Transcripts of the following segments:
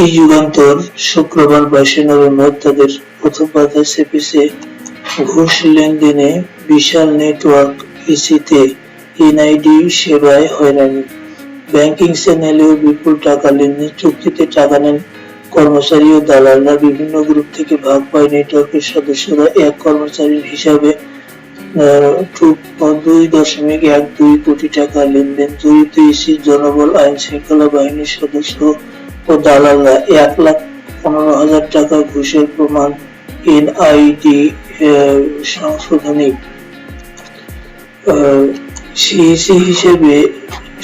এই যুগান্তর শুক্রবার 22 নভেম্বর তাদের প্রথম পাতায় চেপেছে ঘুষ লেনদেনে বিশাল নেটওয়ার্ক, ইসিতে এনআইডি সেবায় হয়রানি, ব্যাংকিং চ্যানেলেও বিপুল টাকা লেনদেন, চুক্তিতে টাকা নেন কর্মচারী ও দালালরা, বিভিন্ন গ্রুপ থেকে ভাগ পায় নেটওয়ার্কের সদস্যরা, এক কর্মচারীর হিসাবে 2.12 কোটি টাকা লেনদেন, জড়িত ইসির জনবল, আইন শৃঙ্খলা বাহিনীর সদস্য ও দালালরা, 1,15,000 টাকা ঘুষের প্রমাণ, এনআইডি সংশোধনী। সিইসি হিসেবে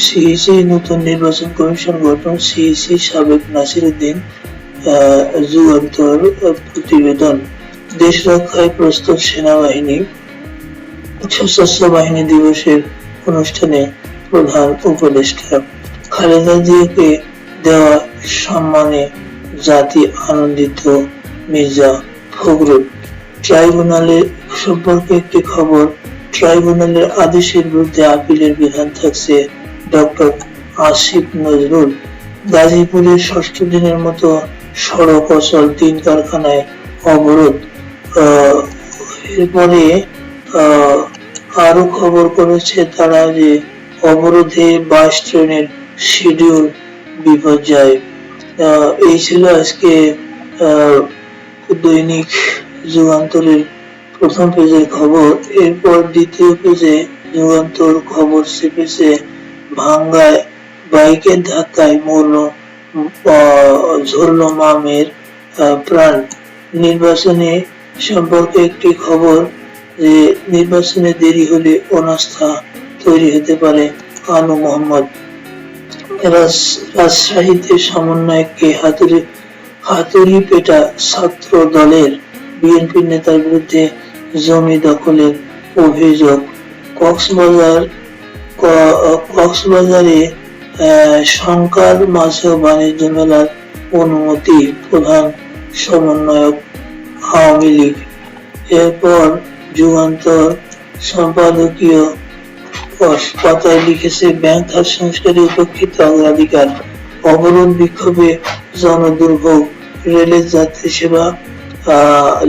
সিইসি নতুন নির্বাচন কমিশন গঠন, সিইসি সাবেক নাসিরউদ্দিন যুগান্তর প্রতিবেদন। দেশ রক্ষায় প্রস্তুত সেনাবাহিনী, সশস্ত্র বাহিনী দিবসের অনুষ্ঠানে প্রধান উপদেষ্টা। খালেদা জিয়াকে দেওয়া সম্মানে জাতি আনন্দিত, মির্জা ফখরুল। ট্রাইব্যুনালের সম্পর্কে একটি খবর, ট্রাইব্যুনালের আদেশের বিরুদ্ধে আপিলের বিধান থাকছে, ডক্টর আসিফ নজরুল। গাজীপুরের 6ষ্ঠ দিনের মতো সড়ক অচল, 3 কারখানায় অবরোধ। এরপরে আরো খবর করেছে তারা যে অবরোধে 22 ট্রেনের শিডিউল বিপর্যয়। এই ছিল আজকে দৈনিক যুগান্তরের প্রথম পেজের খবর। এরপর দ্বিতীয় পেজে যুগান্তর খবর চেপেছে ভাঙ্গায় বাইকের ধাক্কায় ঝরল মামের প্রাণ। নির্বাচনে সম্পর্কে একটি খবর যে নির্বাচনে দেরি হলে অনাস্থা তৈরি হতে পারে, আনু মোহাম্মদ। রাজশাহীতে সমন্বয়ককে হাতুড়ি পেটা ছাত্র দলের, বিএনপি নেতার বিরুদ্ধে জমি দখলের অভিযোগ। কক্সবাজারে শঙ্কার মাঝেও বাণিজ্য মেলার অনুমতি, প্রধান সমন্বয়ক আওয়ামী লীগ। এরপর যুগান্তর সম্পাদকীয় পাতায় লিখেছে ব্যাংক খাত সংস্কারে উপেক্ষিত অগ্রাধিকার, অবরোধ বিক্ষোভে জনদুর্ভোগ, রেলের যাত্রী সেবা,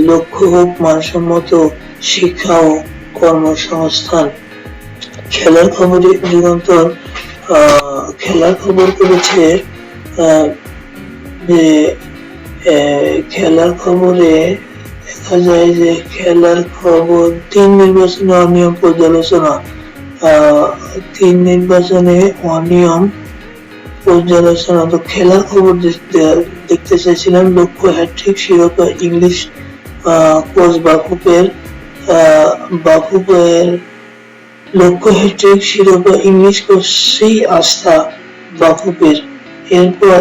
লক্ষ্য হোক মানসম্মত শিক্ষা ও কর্মসংস্থান। খেলার খবরে যুগান্তর খেলার খবর করেছে যে খেলার খবরে দেখা যায় যে খেলার খবর 3 নির্বাচনে অনিয়ম পর্যালোচনা, 3 নির্বাচনে অনিয়ম পর্যালোচনা। তো খেলার খবর দেখতে চাইছিলাম। লক্ষ্য হ্যাট্রিক শিরোপা ইংলিশ কোচ বাফুফের লক্ষ্য হ্যাট্রিক শিরোপা ইংলিশ কোচেই আস্থা বাফুফের। এরপর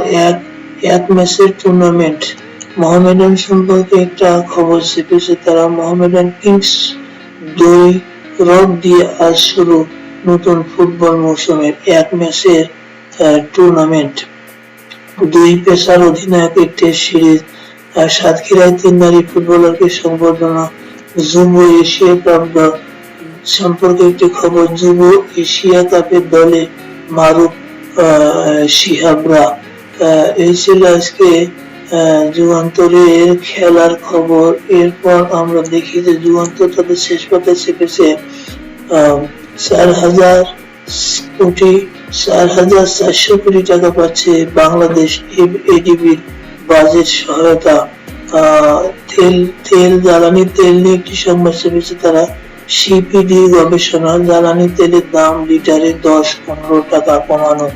এক ম্যাচের টুর্নামেন্ট। মোহামেডান সম্পর্কে একটা খবর চেপেছে তারা, মোহামেডান কিংস 2 রড দিয়ে আজ শুরু নতুন ফুটবল মৌসুমের 1 ম্যাচের টুর্নামেন্ট। 2 পেসার অধিনায়কের টেস্ট সিরিজ। সাতক্ষীরায় 3 নারী ফুটবলারকে সংবর্ধনা। যুব এশিয়া কাপ সম্পর্কে একটি খবর, যুব এশিয়া কাপের দলে মারুফ শিহাবরা। এই ছিল আজকে যুগান্তরের খেলার খবর। এরপর আমরা দেখি যে যুগান্তর তাদের শেষ পাতায় চেপেছে 4,400 কোটি টাকা পাচ্ছে বাংলাদেশ এডিবির বাজেট সহায়তা। জ্বালানি তেল নিয়ে একটি সংবাদ চেপেছে তারা, সিপিডি গবেষণা, জ্বালানি তেলের দাম লিটারে 10-15 টাকা কমানো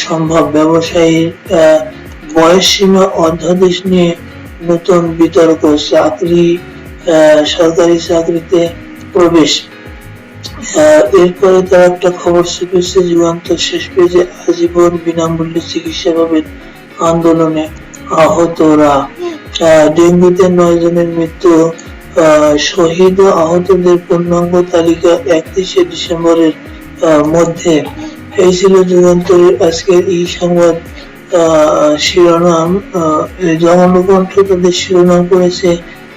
সম্ভব। ব্যবসায়ীর বয়সসীমা অধ্যাদেশ নিয়ে নতুন বিতর্ক, সরকারি চাকরিতে প্রবেশ। এরপরে তারা একটা খবর চেপেছে যুগান্তর শেষ পেজে, আজীবন বিনামূল্যে চিকিৎসা পাবেন আন্দোলনে আহতরা। ডেঙ্গুতে 9 জনের মৃত্যু, শহীদ ও আহতদের পূর্ণাঙ্গ তালিকা 31শে ডিসেম্বরের মধ্যে। এই ছিল যুগান্তরের আজকের এই সংবাদ শিরোনাম। জনকণ্ঠ তাদের শিরোনাম করেছে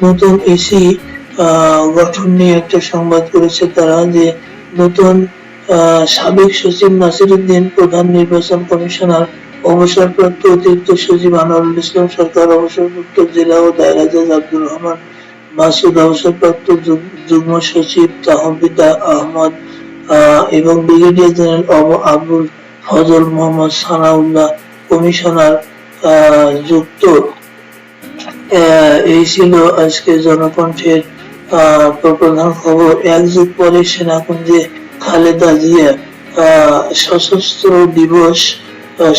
নতুন ইসি গঠন নিয়ে একটা সংবাদ করেছে তারা, যে নতুন সাবেক সচিব নাসিরউদ্দিন প্রধান নির্বাচন কমিশনার অবসরপ্রাপ্ত অতিরিক্ত সচিব আনোয়ারুল ইসলাম সরকার, অবসরপ্রাপ্ত জেলা ও দায়রা জজ আব্দুর রহমান মাসুদ, অবসরপ্রাপ্ত যুগ্ম সচিব তাহমিদা আহমদ এবং brigadier general Abul Fazal Mohammad Sanaullah commissioner যুক্ত। এই ছিল আজকে জনকণ্ঠের প্রধান খবর। এক যুগ পরে সেনাকুঞ্জে খালেদা জিয়া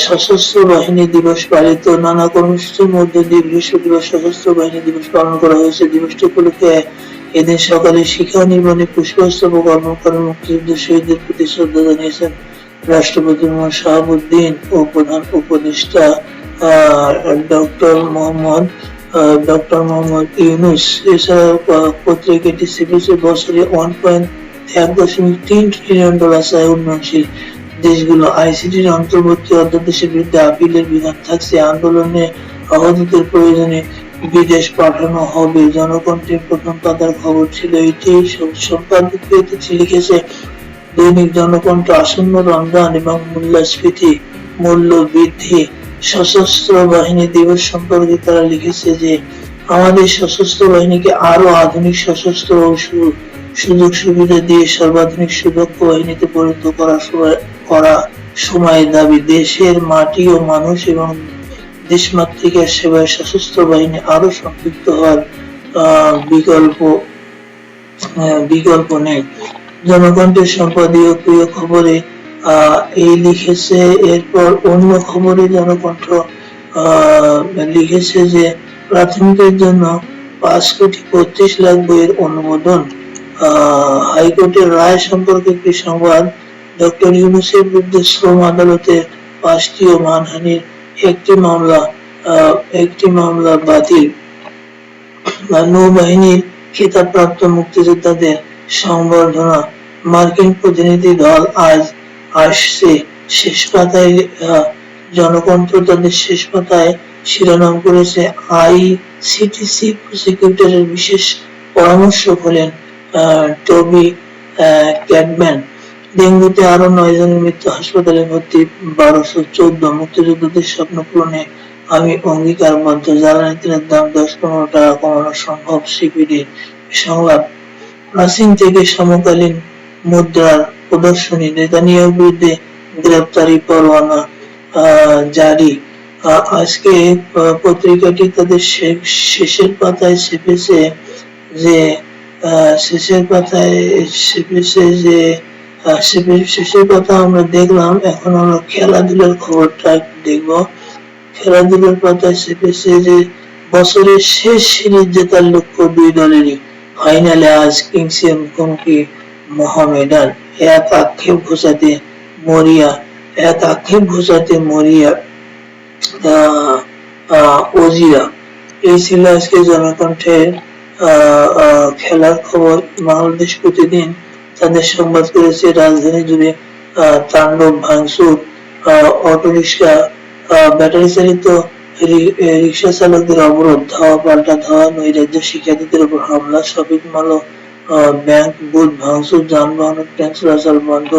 সশস্ত্র বাহিনী দিবস পালিত। নানা কর্মসূচির মধ্যে দিয়ে বিশ্ব দিবস, সশস্ত্র বাহিনী দিবস পালন করা হয়েছে। দিবসটি উপলক্ষে এদিন সকালে শিখা নির্মাণে পুষ্পস্তবক অর্পণ করে মুক্তিযুদ্ধ শহীদদের প্রতি শ্রদ্ধা জানিয়েছেন রাষ্ট্রপতি মোহাম্মদ শাহাবুদ্দিন ও প্রধান উপদেষ্টা ডক্টর মোহাম্মদ ইউনূস। এছাড়া পত্রিকাটি সিপিসি বছরে $1.3 ট্রিলিয়ন চায় উন্নয়নশীল দেশগুলো। আইসিটির অন্তর্বর্তী অধ্যাদেশের বিরুদ্ধে আপিলের বিধান থাকছে। আন্দোলনে আহতদের প্রয়োজনে বিদেশ পাঠানো হবে। জনকণ্ঠের প্রথম পাতার খবর ছিল এটি। সম্পাদকীয়তে লিখেছে দৈনিক জনকণ্ঠ। আসন্ন রমজান এবং মূল্যস্ফীতি, মূল্য বৃদ্ধি, সশস্ত্র বাহিনী দিবস সম্পর্কে তারা লিখেছে যে আমাদের সশস্ত্র বাহিনীকে আরো আধুনিক সশস্ত্র ও সুযোগ সুবিধা দিয়ে সর্বাধুনিক সুদক্ষ বাহিনীতে পরিণত করা সময়ের দাবি। দেশের মাটি ও মানুষ এবং দেশমাতৃকার সেবায় সশস্ত্র বাহিনী আরো সম্পৃক্ত হওয়ার বিকল্প নেই। জনকণ্ঠের সম্পাদকীয় খবরে এই লিখেছে। এরপর অন্য খবরে জনকণ্ঠ লিখেছে যে প্রাথমিকের জন্য 5,35,00,000 বইয়ের অনুমোদন। হাইকোর্টের রায় সম্পর্কে একটি সংবাদ। ডক্টর ইউনূসের বিরুদ্ধে শ্রম আদালতের 5টি ও মানহানির একটি মামলা বাতিল। নৌবাহিনীর খেতাবপ্রাপ্ত মুক্তিযোদ্ধাদের সংবর্ধনা। মার্কিন প্রতিনিধি দল আজ আসছে। শেষ পাতায় জনকণ্ঠ তাদের শেষ পাতায় শিরোনাম করেছে আইসিটিসি প্রসিকিউটরের বিশেষ পরামর্শক হলেন টবি ক্যাডম্যান। ডেঙ্গুতে আরো 9 জনের মৃত্যু, হাসপাতালে ভর্তি 1214। মুক্তিযোদ্ধাদের স্বপ্ন পূরণে আমি অঙ্গীকারবদ্ধ। জ্বালানি তেলের দাম 10-15 টাকা কমানো সম্ভব, সিপিডির সংলাপ। প্রাচীন থেকে সমকালীন মুদ্রার প্রদর্শনী। নেতানিয়াহুর বিরুদ্ধে গ্রেপ্তারি পরোয়ানা জারি। আজকে পত্রিকাটি তাদের শেষের পাতায় ছেপেছে যে শেষের কথা আমরা দেখলাম। এখন আমরা খেলাধুলার খবরটা দেখবো। খেলাধুলার পাতায় ছেপেছে যে বছরের শেষ সিরিজ জেতার লক্ষ্য দুই দলেরই। ফাইনালে আজ কিংসের মুখোমুখি মোহামেডান। এক আক্ষেপ ঘোচাতে মরিয়া ওজিরা। এই ছিল আজকে জনকণ্ঠের খেলার খবর। বাংলাদেশ প্রতিদিন তাদের সংবাদ করেছে রাজধানী জুড়ে তাণ্ডব ভাঙচুর, অটোরিক্সা, ব্যাটারি চালিত রিক্সা চালকদের অবরোধ, ধাওয়া পাল্টা ধাওয়া, নৈরাজ্য, শিক্ষার্থীদের উপর হামলা, শপিং মল ও ব্যাংক বুথ ভাঙচুর, যানবাহনের ট্রেন চলাচল বন্ধ,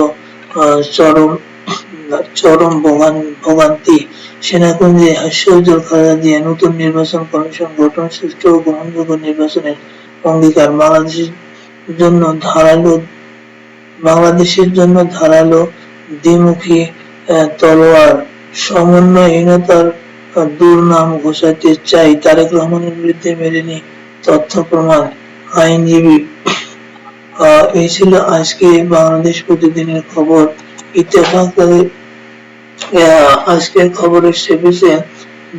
চরম ভোগান্তি। সেনাকুঞ্জে হাস্যোজ্জ্বল খালেদা জিয়া। নতুন নির্বাচন কমিশন গঠন, সুষ্ঠু ও গ্রহণযোগ্য নির্বাচনের অঙ্গীকার। বাংলাদেশের জন্য ধারালো দ্বিমুখী তলোয়ার। সমন্বয়হীনতার দুর্নাম ঘোষাতে চাই। তারেক রহমানের বিরুদ্ধে মেলেনি তথ্য প্রমাণ, আইনজীবী। এই ছিল আজকে বাংলাদেশ প্রতিদিনের খবর। ইত্তেফাক আজকের খবরের ছেপেছে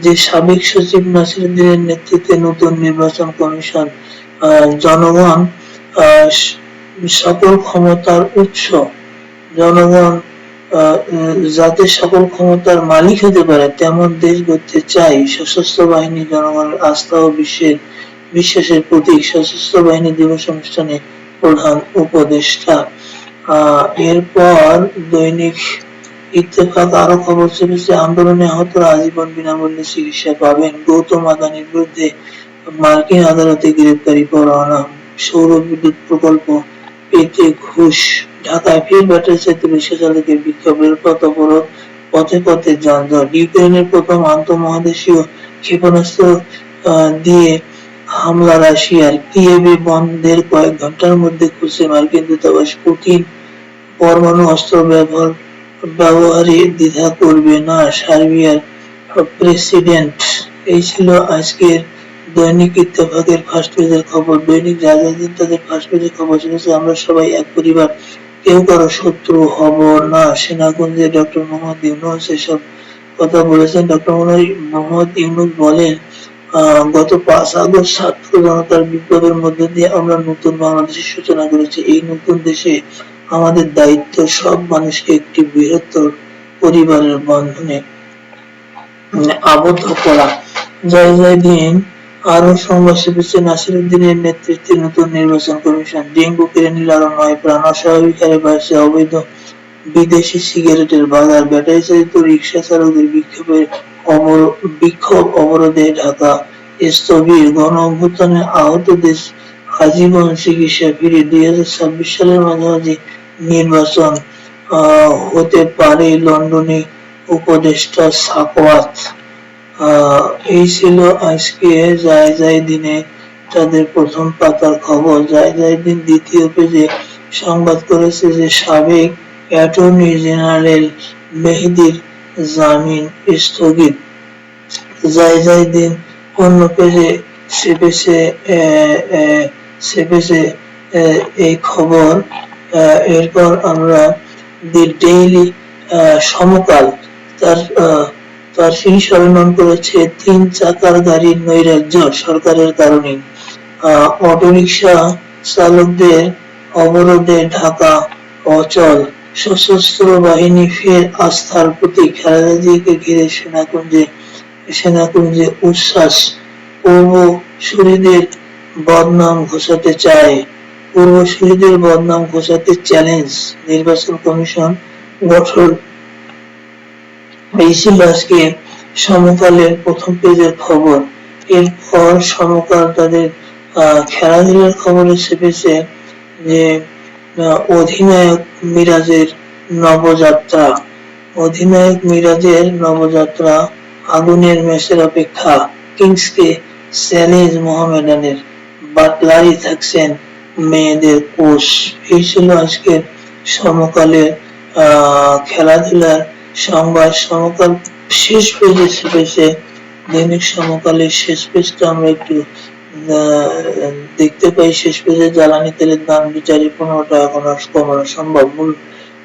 যে সাবেক সচিব নাসিরুদ্দিনের নেতৃত্বে নতুন নির্বাচন কমিশন। জনগণ সকল ক্ষমতার উৎস। জনগণ যাতে সকল ক্ষমতার মালিক হতে পারে তেমন দেশ গড়তে চাই। সশস্ত্র বাহিনী জনগণের আস্থা ও বিশ্বাসের প্রতীক। সশস্ত্র বাহিনী দিবস অনুষ্ঠানে প্রধান উপদেষ্টা। এরপর দৈনিক ইত্তেফাক আরো খবর ছেপেছে আন্দোলনে আহতরা আজীবন বিনামূল্যে চিকিৎসা পাবেন। গৌতম আদানির বিরুদ্ধে মার্কিন আদালতে গ্রেপ্তারি পরোয়ানা। সৌর বিদ্যুৎ প্রকল্প পেতে ঘুষ। ঢাকায় ফের ব্যাটারি চালিত রিক্সা চালকের বিক্ষোভ, রেলপথ অবরোধ, পথে পথে যানজট। ইউক্রেনের প্রথম আন্তঃমহাদেশীয় ক্ষেপণাস্ত্র দিয়ে হামলা রাশিয়ার। কিয়েভে বন্ধের কয়েক ঘন্টার মধ্যে খুলছে মার্কিন দূতাবাস। পুতিন পরমাণু অস্ত্র ব্যবহারে দ্বিধা করবে না সার্বিয়ার প্রেসিডেন্ট। এই ছিল আজকের দৈনিক ইত্তেফাকের ফার্স্ট পেজের খবর। দৈনিক যারা দিন তাদের ফার্স্ট পেজের খবর শুনেছে আমরা সবাই এক পরিবার, কেউ কারো শত্রু হব না। সেনাকুঞ্জে ডক্টর মোহাম্মদ ইউনূস এসব কথা বলেছেন। ডক্টর মোহাম্মদ ইউনূস বলেন, গত 5 আগস্ট ছাত্র জনতার বিপ্লবের মধ্য দিয়ে আমরা নতুন বাংলাদেশের সূচনা করেছি। এই নতুন দেশে আমাদের দায়িত্ব সব মানুষকে একটি বৃহত্তর পরিবারের বন্ধনে আবদ্ধ করা। জয় জয় দিন। আরো সংবাদ পেয়েছে নাসিরুদ্দিনের নেতৃত্বে নতুন নির্বাচন কমিশন। ডেঙ্গু কেড়ে নিল আরো 9 প্রাণ। অস্বাভাবিক হারে বাড়ছে অবৈধ বিদেশি সিগারেটের বাজার। ব্যাটারি চালিত রিক্সা চালকদের বিক্ষোভ অবরোধে ঢাকা স্থবির। গণ অভ্যুত্থানে আহতদের আজীবন চিকিৎসা ফ্রি। 2026 সালের মাঝামাঝি নির্বাচন হতে পারে লন্ডনে উপদেষ্টা সাকওয়াত। এই ছিল আজকে যায় যায় দিনে তাদের প্রথম পাতার খবর। যায় যায় দিন দ্বিতীয় পেজে সংবাদ করেছে যে সাবেক অ্যাটর্নি জেনারেল মেহেদীর জামিন স্থগিত। যায় যায় দিন অন্য পেজে চেপেছে এই খবর। এরপর আমরা দি ডেইলি সমকাল তার শিরোনাম করেছে 3 চাকার গাড়ির নৈরাজ্য সরকারের কারণে। অটোরিকশা চালকদের অবরোধে ঢাকা অচল। সশস্ত্র বাহিনী ফের আস্থার প্রতীক। খালেদা জিয়াকে ঘিরে সেনাকুঞ্জে উচ্ছ্বাস। পূর্বসূরিদের বদনাম ঘোচাতে চায়, পূর্বসূরিদের বদনাম ঘোচাতে চ্যালেঞ্জ নির্বাচন কমিশন গঠন। এই ছিল আজকে সমকালের প্রথম পেজের খবর। এরপর সমকাল তাদের খেলাধুলার খবরে চেপেছে যে অধিনায়ক মিরাজের নবযাত্রা। অধিনায়ক মিরাজের নবযাত্রা, আগুনের ম্যাচের অপেক্ষা, কিংসকে চ্যালেঞ্জ মোহামেডানের, বাটলারই থাকছেন মেয়েদের কোচ। এই ছিল আজকের সমকালের খেলাধুলার সংবাদ। সমকাল শেষ পেজে চেপেছে। দৈনিক সমকালের শেষ পেজটা আমরা একটু দেখতে পাই। শেষ পেজে জ্বালানি তেলের দাম বিচারে 15 টাকা কমানো সম্ভব।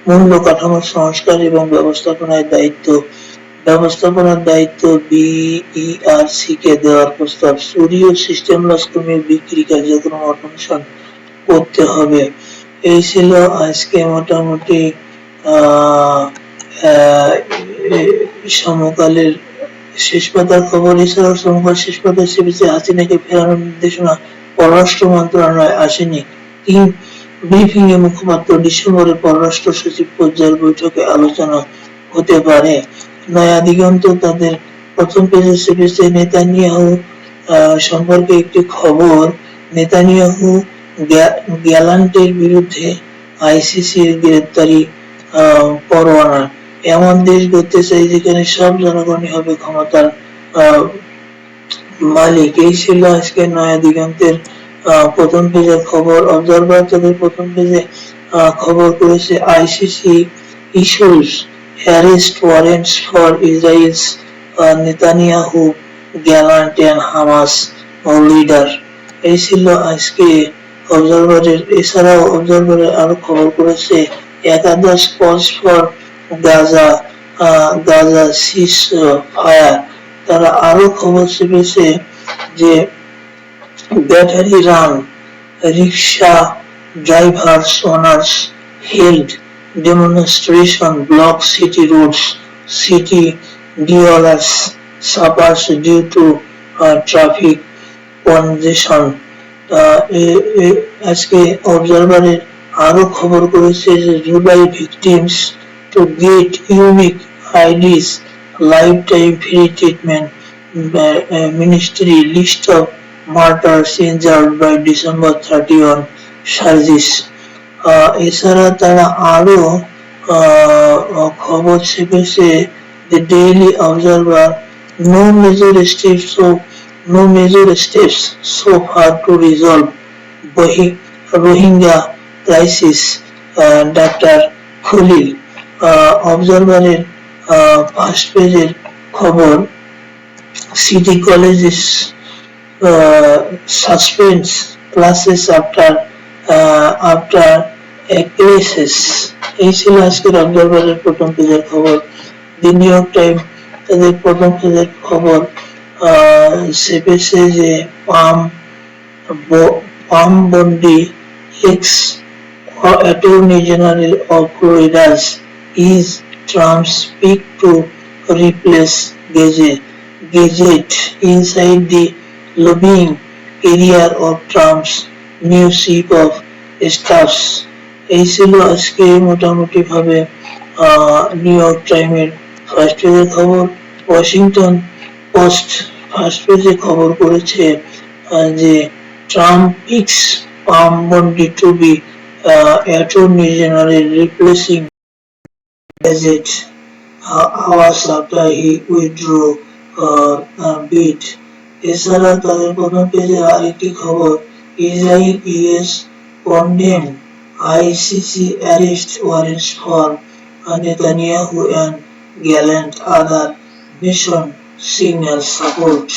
মূল্য কাঠামোর সংস্কার এবং ব্যবস্থাপনার দায়িত্ব বিইআরসি কে দেওয়ার প্রস্তাব। চুরি ও সিস্টেম লস কমিয়ে বিক্রি কার্যক্রম অটোমেশন করতে হবে। এই ছিল আজকে মোটামুটি সমকালের শেষ পাতার খবর। এছাড়াও সমকাল শেষ পাতায় চেপেছে হাসিনাকে ফেরানোর নির্দেশনা পররাষ্ট্র মন্ত্রণালয় আসেনি। ব্রিফিং এ মুখপাত্র, ডিসেম্বরে পররাষ্ট্র সচিব পর্যায়ের বৈঠকে আলোচনা হতে পারে। নয়া দিগন্ত তাদের প্রথম পেজে চেপেছে নেতানিয়াহু সম্পর্কে একটি খবর। নেতানিয়াহু গ্যালান্টের বিরুদ্ধে আইসিসির গ্রেপ্তারি পরোয়ানা। এমন দেশ গড়তে চাই যেখানে সব জনগণই হবে ক্ষমতার মালিক। এই ছিল আজকে নয়া দিগন্তের প্রথম পেজের খবর। অবজারভার তাদের প্রথম পেজে খবর করেছে ICC issues arrest warrants for Israel's Netanyahu, Gallant and Hamas leader. এই ছিল আজকে অবজারভারের। এছাড়াও অবজারভারের আরো খবর করেছে একাদশ cause for Gaza ceasefire. তারা আরো খবর চেপেছে যে battery run rickshaw drivers owners held demonstration block city roads, city dwellers suffers due to traffic congestion. আজকে অবজারভারের আরো খবর করেছে যে July victims to get unique IDs, lifetime free treatment, ministry list of martyrs injured by December 31 সার্জিস। এছাড়া তারা আরো খবর চেপেছে The Daily Observer, no major steps so far to resolve Rohingya crisis. Doctor Khalil অবজারভারের ফার্স্ট পেজের খবর city colleges suspends classes after a crisis. এই ছিল আজকের অবজারভারের প্রথম পেজের খবর। দি নিউ ইয়র্ক টাইম তাদের প্রথম পেজের খবর চেপেছে যে Pam Bondi ex attorney general of ফ্লোরিডা's is Trump's pick to replace Gazette inside the lobbying area of Trump's new chief of staffs. এই ছিল আজকে মোটামুটি ভাবে নিউ ইয়র্ক টাইমের ফার্স্ট পেজের খবর। ওয়াশিংটন পোস্ট ফার্স্ট পেজে খবর করেছে যে Trump picks Pam Bondi to be attorney general replacing Gazette hours after he withdrew bid. এছাড়া তাদের প্রথম পেজে আরেকটি খবর Israel US condemned ICC arrest warrants for Netanyahu and gallant other mission signal support.